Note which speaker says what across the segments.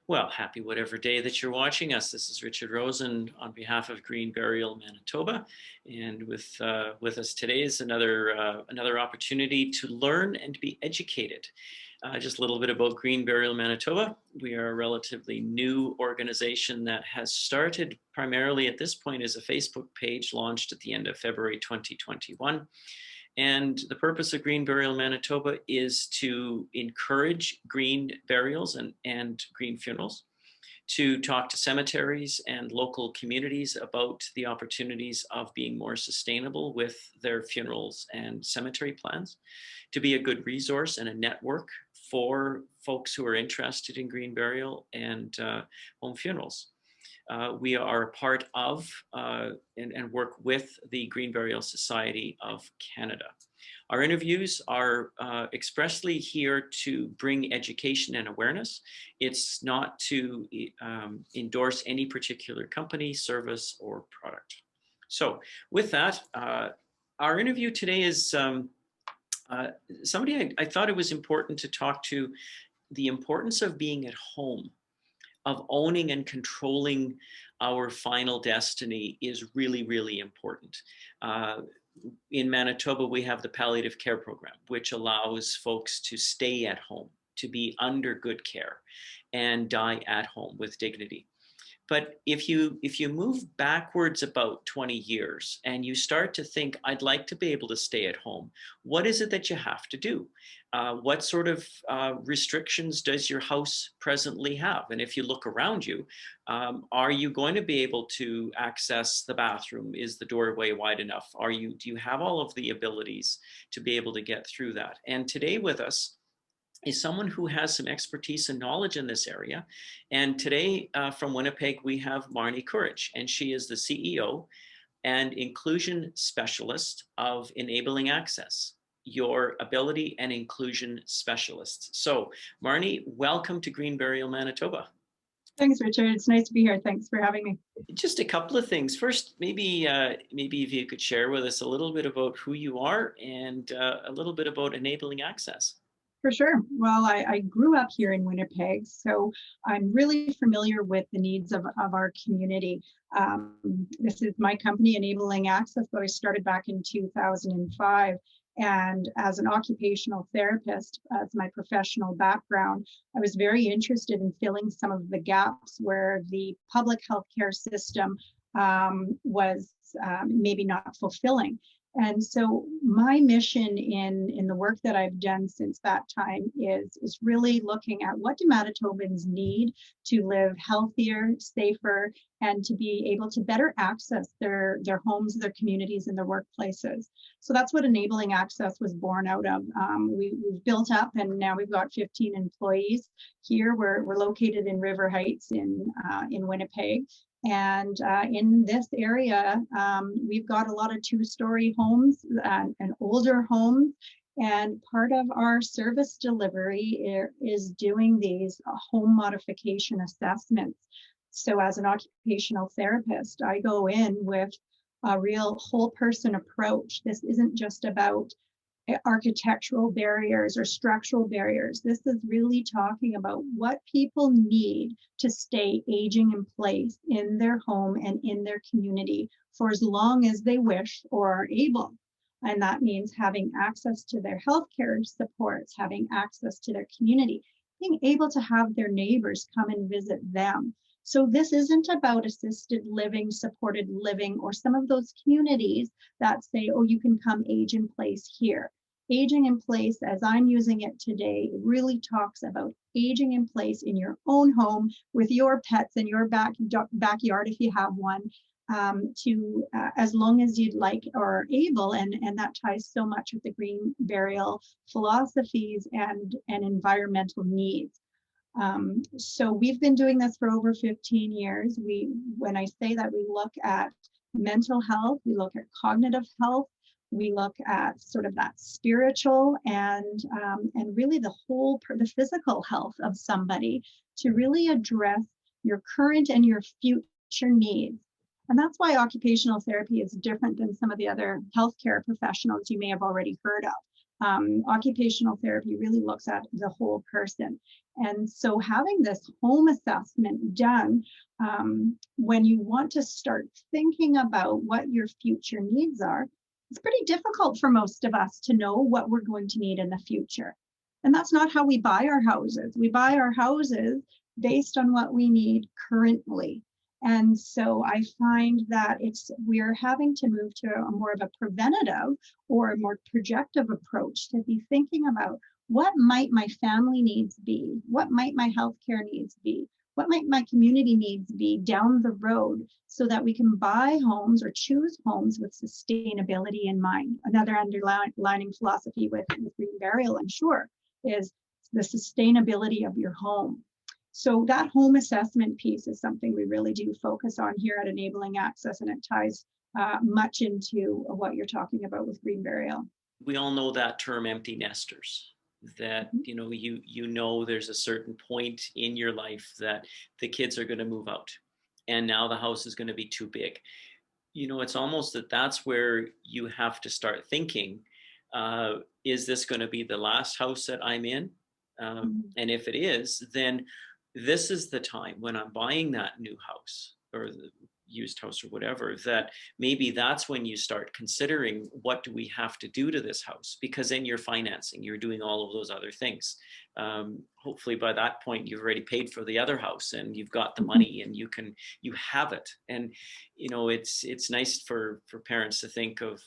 Speaker 1: Well, happy whatever day that you're watching us. This is Richard Rosen on behalf of Green Burial Manitoba, and with us today is another opportunity to learn and be educated. Just a little bit about Green Burial Manitoba. We are a relatively new organization that has started primarily at this point as a Facebook page launched at the end of February 2021. And the purpose of Green Burial Manitoba is to encourage green burials and green funerals, to talk to cemeteries and local communities about the opportunities of being more sustainable with their funerals and cemetery plans, to be a good resource and a network for folks who are interested in green burial and home funerals. We are a part of and work with the Green Burial Society of Canada. Our interviews are expressly here to bring education and awareness. It's not to endorse any particular company, service, or product. So with that, our interview today is somebody I thought it was important to talk to the importance of being at home, of owning and controlling our final destiny is really, really important. In Manitoba, we have the palliative care program, which allows folks to stay at home, to be under good care and die at home with dignity. But if you move backwards about 20 years and you start to think, I'd like to be able to stay at home, what is it that you have to do? What sort of restrictions does your house presently have? And if you look around you, are you going to be able to access the bathroom? Is the doorway wide enough? Do you have all of the abilities to be able to get through that? And today with us is someone who has some expertise and knowledge in this area. And today from Winnipeg, we have Marnie Courage, and she is the CEO and inclusion specialist of Enabling Access, your ability and inclusion specialist. So Marnie, welcome to Green Burial Manitoba.
Speaker 2: Thanks, Richard. It's nice to be here. Thanks for having me.
Speaker 1: Just a couple of things. First, maybe if you could share with us a little bit about who you are and a little bit about Enabling Access.
Speaker 2: For sure. Well, I grew up here in Winnipeg, so I'm really familiar with the needs of our community. This is my company, Enabling Access, that I started back in 2005. And as an occupational therapist, as my professional background, I was very interested in filling some of the gaps where the public healthcare system was maybe not fulfilling. And so my mission in the work that I've done since that time is really looking at what do Manitobans need to live healthier, safer, and to be able to better access their homes, their communities, and their workplaces. So that's what Enabling Access was born out of. We've built up, and now we've got 15 employees here. We're located in River Heights in Winnipeg. And in this area, we've got a lot of two-story homes and older homes. And part of our service delivery is doing these home modification assessments. So as an occupational therapist, I go in with a real whole person approach. This isn't just about architectural barriers or structural barriers. This is really talking about what people need to stay aging in place in their home and in their community for as long as they wish or are able. And that means having access to their healthcare supports, having access to their community, being able to have their neighbors come and visit them. So this isn't about assisted living, supported living, or some of those communities that say, oh, you can come age in place here. Aging in place, as I'm using it today, really talks about aging in place in your own home with your pets in your backyard, if you have one, to as long as you'd like or able, and that ties so much with the green burial philosophies and environmental needs. So we've been doing this for over 15 years. When I say that, we look at mental health, we look at cognitive health, we look at sort of that spiritual and really the physical health of somebody to really address your current and your future needs. And that's why occupational therapy is different than some of the other healthcare professionals you may have already heard of. Occupational therapy really looks at the whole person. And so having this home assessment done when you want to start thinking about what your future needs are, it's pretty difficult for most of us to know what we're going to need in the future. And that's not how we buy our houses. We buy our houses based on what we need currently. And so I find that we're having to move to a more of a preventative or a more projective approach to be thinking about what might my family needs be? What might my healthcare needs be? What might my community needs be down the road so that we can buy homes or choose homes with sustainability in mind? Another underlining philosophy with Green Burial, I'm sure, is the sustainability of your home. So that home assessment piece is something we really do focus on here at Enabling Access, and it ties much into what you're talking about with Green Burial.
Speaker 1: We all know that term, empty nesters, that you know there's a certain point in your life that the kids are going to move out and now the house is going to be too big. It's almost that's where you have to start thinking, is this going to be the last house that I'm in? And if it is, then this is the time when I'm buying that new house or the used house or whatever, that maybe that's when you start considering, what do we have to do to this house? Because then you're financing, you're doing all of those other things. Hopefully by that point you've already paid for the other house and you've got the money and you have it. And it's nice for parents to think of,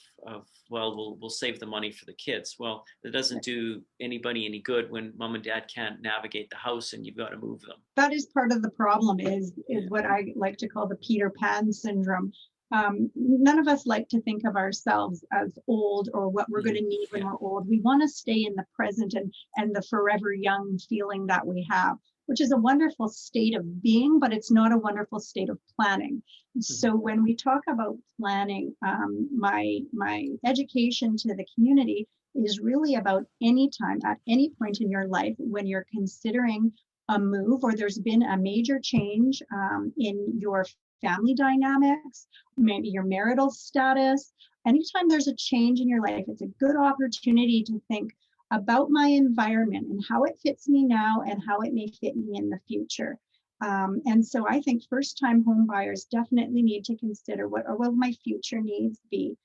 Speaker 1: well, we'll save the money for the kids. Well, it doesn't do anybody any good when mom and dad can't navigate the house and you've got to move them.
Speaker 2: That is part of the problem, is what I like to call the Peter Pan syndrome. None of us like to think of ourselves as old or what we're going to need when we're old. We want to stay in the present and the forever young feeling that we have, which is a wonderful state of being, but it's not a wonderful state of planning. So when we talk about planning, my education to the community is really about any time, at any point in your life, when you're considering a move or there's been a major change in your family dynamics, maybe your marital status. Anytime there's a change in your life, it's a good opportunity to think about my environment and how it fits me now and how it may fit me in the future. And so I think first-time home buyers definitely need to consider what will my future needs be,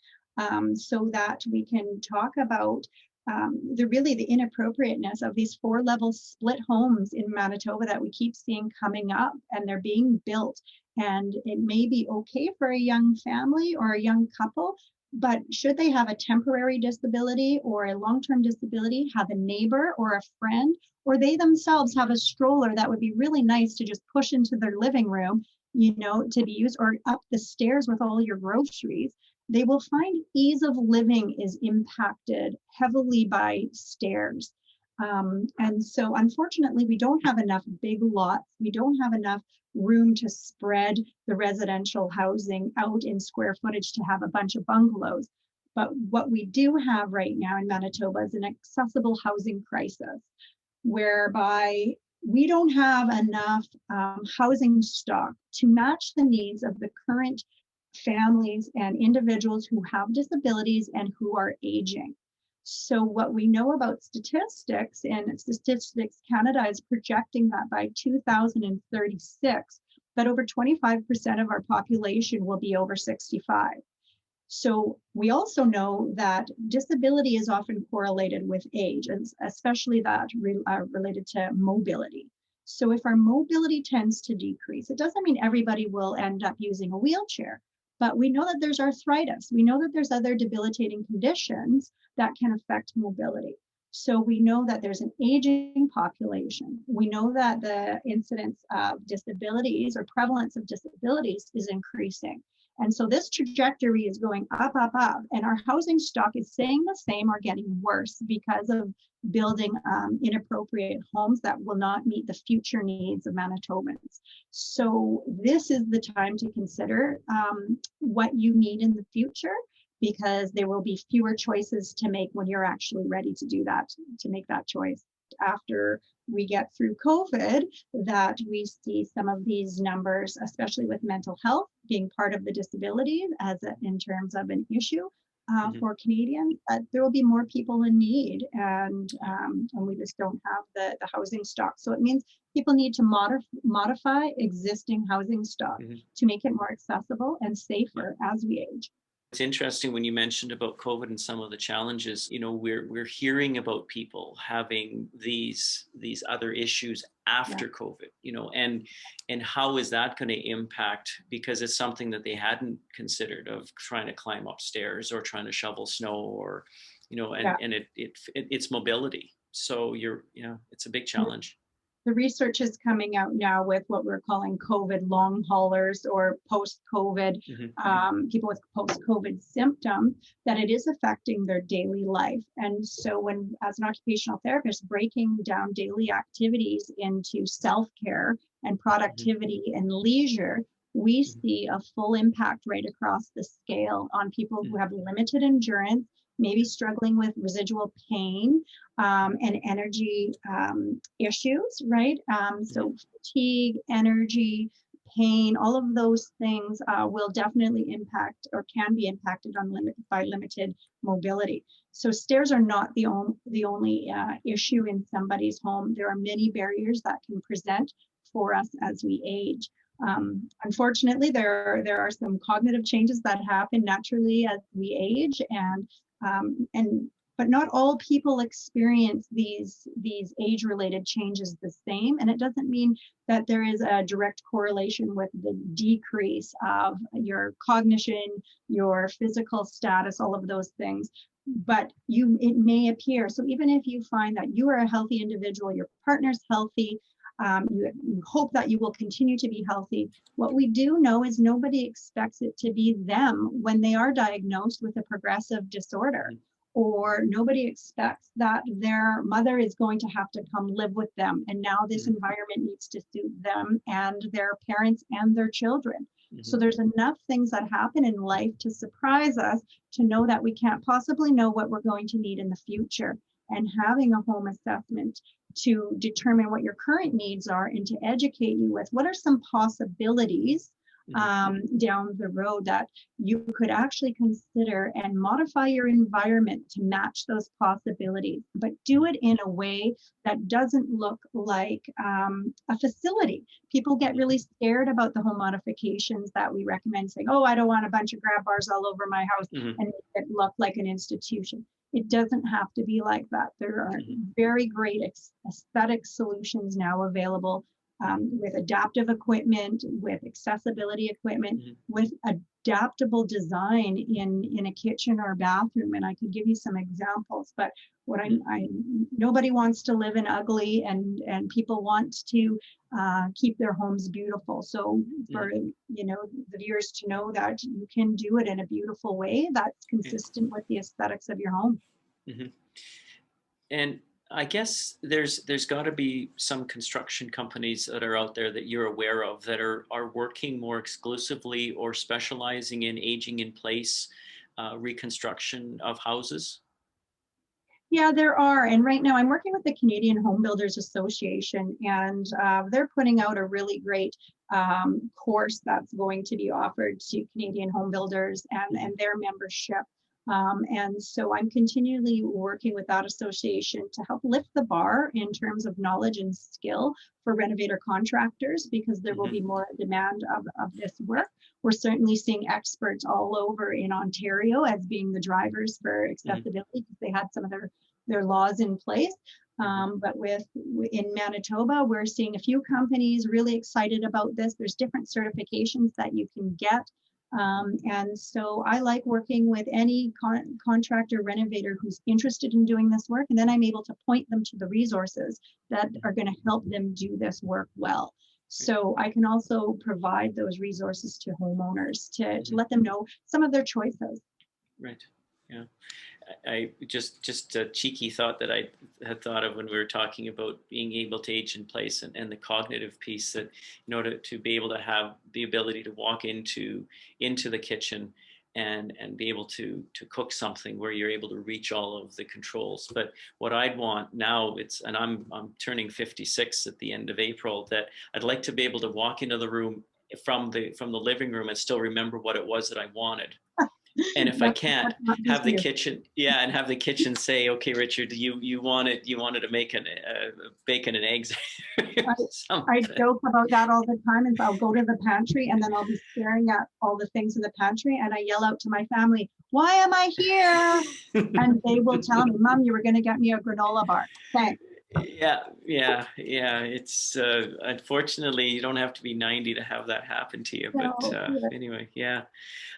Speaker 2: so that we can talk about the inappropriateness of these 4-level split homes in Manitoba that we keep seeing coming up, and they're being built. And it may be okay for a young family or a young couple, but should they have a temporary disability or a long-term disability, have a neighbor or a friend, or they themselves have a stroller that would be really nice to just push into their living room, to be used, or up the stairs with all your groceries, they will find ease of living is impacted heavily by stairs. And so unfortunately, we don't have enough big lots. We don't have enough room to spread the residential housing out in square footage to have a bunch of bungalows. But what we do have right now in Manitoba is an accessible housing crisis, whereby we don't have enough housing stock to match the needs of the current families and individuals who have disabilities and who are aging. So what we know about statistics, and Statistics Canada is projecting that by 2036, that over 25% of our population will be over 65. So we also know that disability is often correlated with age, and especially that related to mobility. So if our mobility tends to decrease, it doesn't mean everybody will end up using a wheelchair, but we know that there's arthritis. We know that there's other debilitating conditions that can affect mobility. So we know that there's an aging population. We know that the incidence of disabilities or prevalence of disabilities is increasing. And so this trajectory is going up, up, up, and our housing stock is staying the same or getting worse because of building inappropriate homes that will not meet the future needs of Manitobans. So this is the time to consider what you need in the future, because there will be fewer choices to make when you're actually ready to do that, to make that choice. After we get through COVID, that we see some of these numbers, especially with mental health being part of the disability in terms of an issue,
Speaker 1: Mhm.
Speaker 2: for Canadians, that there will be more people in need, and we just don't have the housing stock. So it means people need to modify existing housing stock
Speaker 1: Mhm.
Speaker 2: to make it more accessible and
Speaker 1: Yeah.
Speaker 2: safer as we age.
Speaker 1: It's interesting when you mentioned about COVID and some of the challenges. We're hearing about people having these other issues
Speaker 2: Yeah,
Speaker 1: after COVID. And how is that going to impact? Because it's something that they hadn't considered of trying to climb upstairs or trying to shovel snow or,
Speaker 2: yeah.
Speaker 1: it's mobility. So it's a big challenge.
Speaker 2: The research is coming out now with what we're calling COVID long haulers or post-COVID,
Speaker 1: Hmm.
Speaker 2: people with post-COVID symptoms, that it is affecting their daily life. And so when, as an occupational therapist, breaking down daily activities into self-care and
Speaker 1: Hmm.
Speaker 2: productivity and leisure, we
Speaker 1: Hmm.
Speaker 2: see a full impact right across the scale on people who
Speaker 1: Hmm.
Speaker 2: have limited endurance, maybe struggling with residual pain, and energy issues, right?
Speaker 1: Hmm.
Speaker 2: So fatigue, energy, pain, all of those things will definitely impact or can be impacted by limited mobility. So stairs are not the only issue in somebody's home. There are many barriers that can present for us as we age. Unfortunately, there are some cognitive changes that happen naturally as we age, and but not all people experience these age-related changes the same, and it doesn't mean that there is a direct correlation with the decrease of your cognition, your physical status, all of those things. But it may appear. So even if you find that you are a healthy individual, your partner's healthy, you hope that you will continue to be healthy. What we do know is nobody expects it to be them when they are diagnosed with a progressive disorder, or nobody expects that their mother is going to have to come live with them. And now this
Speaker 1: Hmm.
Speaker 2: environment needs to suit them and their parents and their children. So
Speaker 1: Hmm.
Speaker 2: there's enough things that happen in life to surprise us to know that we can't possibly know what we're going to need in the future. And having a home assessment to determine what your current needs are and to educate you with what are some possibilities
Speaker 1: Hmm.
Speaker 2: down the road that you could actually consider and modify your environment to match those possibilities, but do it in a way that doesn't look like a facility. People get really scared about the home modifications that we recommend, saying, oh, I don't want a bunch of grab bars all over my house
Speaker 1: Hmm.
Speaker 2: and make it look like an institution. It doesn't have to be like that. There are
Speaker 1: Hmm.
Speaker 2: very great aesthetic solutions now available, with adaptive equipment, with accessibility equipment,
Speaker 1: Hmm.
Speaker 2: with adaptable design in a kitchen or bathroom. And I could give you some examples, but what
Speaker 1: Hmm.
Speaker 2: I nobody wants to live in ugly, and people want to keep their homes beautiful. So
Speaker 1: Hmm.
Speaker 2: for the viewers to know that you can do it in a beautiful way that's consistent with the aesthetics of your home.
Speaker 1: Hmm. And I guess there's got to be some construction companies that are out there that you're aware of that are working more exclusively or specializing in aging in place reconstruction of houses.
Speaker 2: Yeah, there are. And right now I'm working with the Canadian Home Builders Association, and they're putting out a really great course that's going to be offered to Canadian home builders
Speaker 1: Hmm.
Speaker 2: and their membership. And so I'm continually working with that association to help lift the bar in terms of knowledge and skill for renovator contractors, because there will
Speaker 1: Hmm.
Speaker 2: be more demand of this work. We're certainly seeing experts all over in Ontario as being the drivers for
Speaker 1: Hmm.
Speaker 2: accessibility, because they had some of their laws in place.
Speaker 1: Hmm.
Speaker 2: But in Manitoba, we're seeing a few companies really excited about this. There's different certifications that you can get. And so I like working with any contractor renovator who's interested in doing this work. And then I'm able to point them to the resources that are going to help them do this work well.
Speaker 1: Right.
Speaker 2: So I can also provide those resources to homeowners to
Speaker 1: Hmm.
Speaker 2: let them know some of their choices.
Speaker 1: Right. Yeah. I just a cheeky thought that I had thought of when we were talking about being able to age in place and the cognitive piece, that to be able to have the ability to walk into the kitchen and be able to cook something where you're able to reach all of the controls. But what I'd want now, and I'm turning 56 at the end of April, that I'd like to be able to walk into the room from the living room and still remember what it was that I wanted. And if I
Speaker 2: That's
Speaker 1: can't,
Speaker 2: not
Speaker 1: have the
Speaker 2: easier.
Speaker 1: kitchen, yeah, and have the kitchen say, okay, Richard, you wanted to make an bacon and eggs or
Speaker 2: I, I
Speaker 1: something.
Speaker 2: joke about that all the time. Is I'll go to the pantry and then I'll be staring at all the things in the pantry and I yell out to my family, "Why am I here?" And they will tell me, "Mom, you were going to get me a granola bar. Thanks."
Speaker 1: Yeah. It's unfortunately you don't have to be 90 to have that happen to you. But
Speaker 2: So yeah.
Speaker 1: anyway, yeah.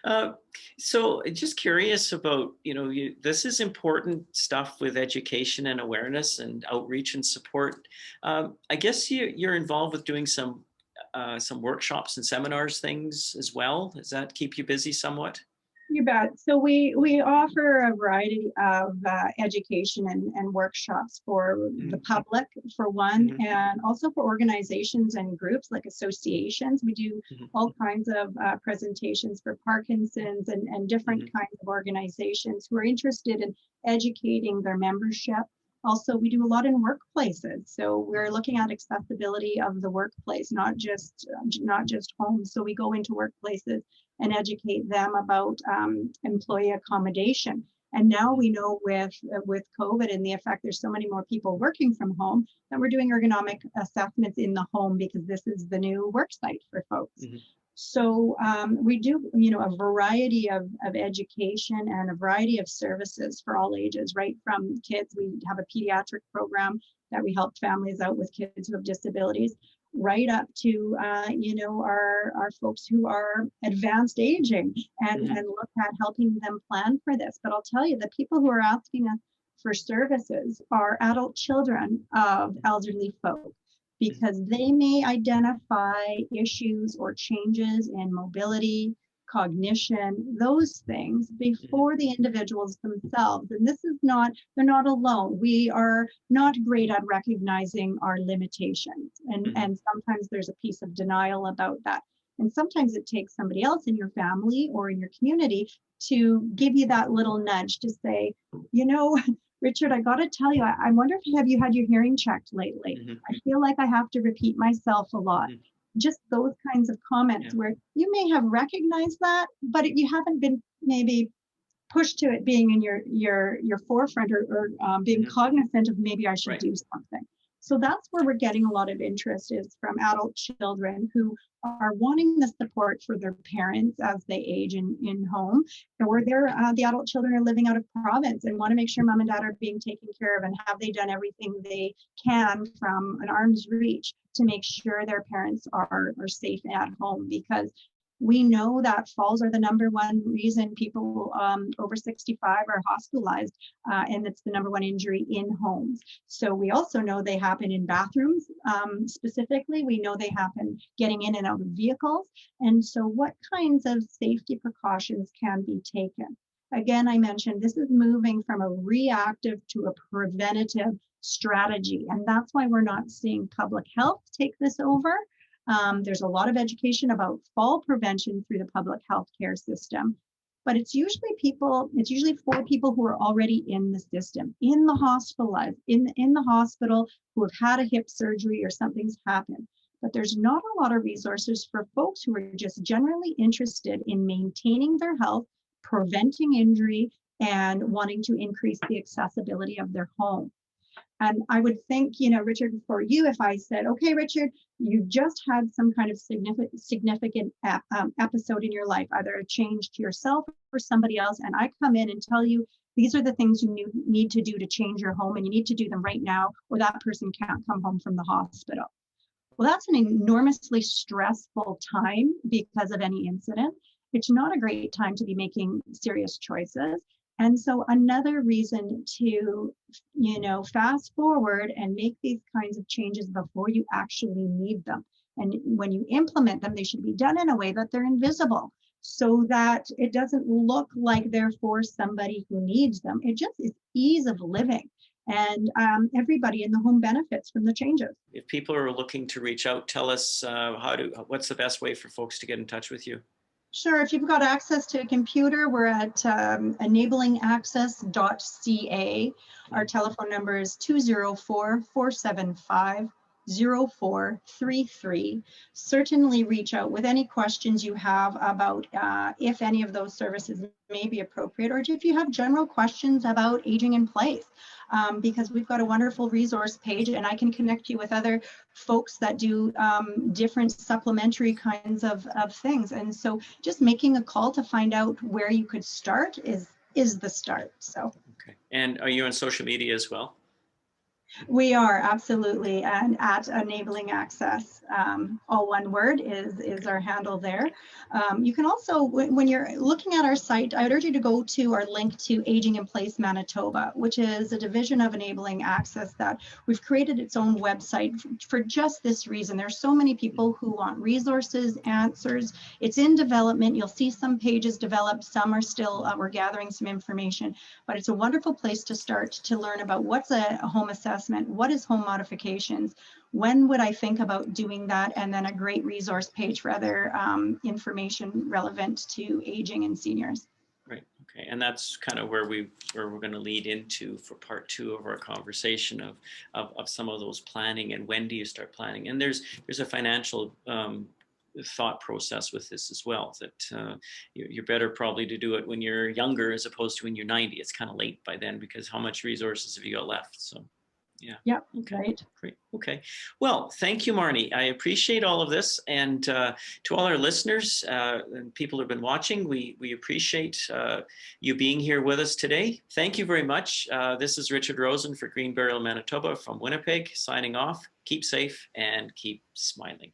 Speaker 1: Uh, so just curious about, this is important stuff with education and awareness and outreach and support. I guess you're involved with doing some workshops and seminars things as well. Does that keep you busy somewhat?
Speaker 2: You bet. So we offer a variety of education and workshops for the
Speaker 1: Mm-hmm.
Speaker 2: public, for one,
Speaker 1: Mm-hmm.
Speaker 2: and also for organizations and groups like associations. We do all kinds of presentations for Parkinson's and different
Speaker 1: Mm-hmm.
Speaker 2: kinds of organizations who are interested in educating their membership. Also, we do a lot in workplaces. So we're looking at accessibility of the workplace, not just homes. So we go into workplaces and educate them about employee accommodation. And now we know with COVID and the effect, there's so many more people working from home that we're doing ergonomic assessments in the home because this is the new work site for folks.
Speaker 1: Mm-hmm.
Speaker 2: So we do, a variety of education and a variety of services for all ages, right from kids. We have a pediatric program that we help families out with kids who have disabilities, right up to our folks who are advanced aging and look at helping them plan for this. But I'll tell you, the people who are asking us for services are adult children of elderly folk, because they may identify issues or changes in mobility, cognition, those things before the individuals themselves. And this is not, they're not alone. We are not great at recognizing our limitations. And sometimes there's a piece of denial about that. And sometimes it takes somebody else in your family or in your community to give you that little nudge to say, Richard, I got to tell you, I wonder if have you had your hearing checked lately?
Speaker 1: Mm-hmm.
Speaker 2: I feel like I have to repeat myself a lot. Just those kinds of comments where you may have recognized that, but you haven't been maybe pushed to it being in your forefront or being cognizant of maybe I should do something. So that's where we're getting a lot of interest, is from adult children who are wanting the support for their parents as they age in home, or the adult children are living out of province and want to make sure mom and dad are being taken care of, and have they done everything they can from an arm's reach to make sure their parents are safe at home. Because we know that falls are the number one reason people over 65 are hospitalized, and it's the number one injury in homes. So we also know they happen in bathrooms. Specifically, we know they happen getting in and out of vehicles. And so what kinds of safety precautions can be taken? Again, I mentioned this is moving from a reactive to a preventative strategy. And that's why we're not seeing public health take this over. There's a lot of education about fall prevention through the public health care system, but it's usually for people who are already in the system, in the hospitalized, in the hospital, who have had a hip surgery or something's happened. But there's not a lot of resources for folks who are just generally interested in maintaining their health, preventing injury, and wanting to increase the accessibility of their home. And I would think, Richard, for you, if I said, okay, Richard, you've just had some kind of significant episode in your life, either a change to yourself or somebody else, and I come in and tell you, these are the things you need to do to change your home, and you need to do them right now, or that person can't come home from the hospital. Well, that's an enormously stressful time because of any incident. It's not a great time to be making serious choices. And so another reason to, fast forward and make these kinds of changes before you actually need them. And when you implement them, they should be done in a way that they're invisible, so that it doesn't look like they're for somebody who needs them. It just is ease of living. And everybody in the home benefits from the changes.
Speaker 1: If people are looking to reach out, tell us what's the best way for folks to get in touch with you?
Speaker 2: Sure. If you've got access to a computer, we're at enablingAccess.ca. Our telephone number is 204-475-0919. 0433. Certainly reach out with any questions you have about if any of those services may be appropriate, or if you have general questions about aging in place. Because we've got a wonderful resource page, and I can connect you with other folks that do different supplementary kinds of things. And so just making a call to find out where you could start is the start. So.
Speaker 1: Okay. And are you on social media as well?
Speaker 2: We are, absolutely, and at Enabling Access, all one word is our handle there. You can also, when you're looking at our site, I would urge you to go to our link to Aging in Place Manitoba, which is a division of Enabling Access that we've created its own website for just this reason. There's so many people who want resources, answers. It's in development. You'll see some pages developed, some are still, we're gathering some information, but it's a wonderful place to start to learn about what's a home assessment. What is home modifications? When would I think about doing that? And then a great resource page for other information relevant to aging and seniors.
Speaker 1: Right. Okay. And that's kind of where we're going to lead into for part 2 of our conversation of some of those planning and when do you start planning. And there's a financial thought process with this as well, that you're better probably to do it when you're younger as opposed to when you're 90. It's kind of late by then, because how much resources have you got left? So. Yeah.
Speaker 2: Yep.
Speaker 1: Okay.
Speaker 2: Right.
Speaker 1: Great. Okay. Well, thank you, Marnie. I appreciate all of this. And to all our listeners and people who've been watching, we appreciate you being here with us today. Thank you very much. This is Richard Rosen for Green Burial Manitoba from Winnipeg, signing off. Keep safe and keep smiling.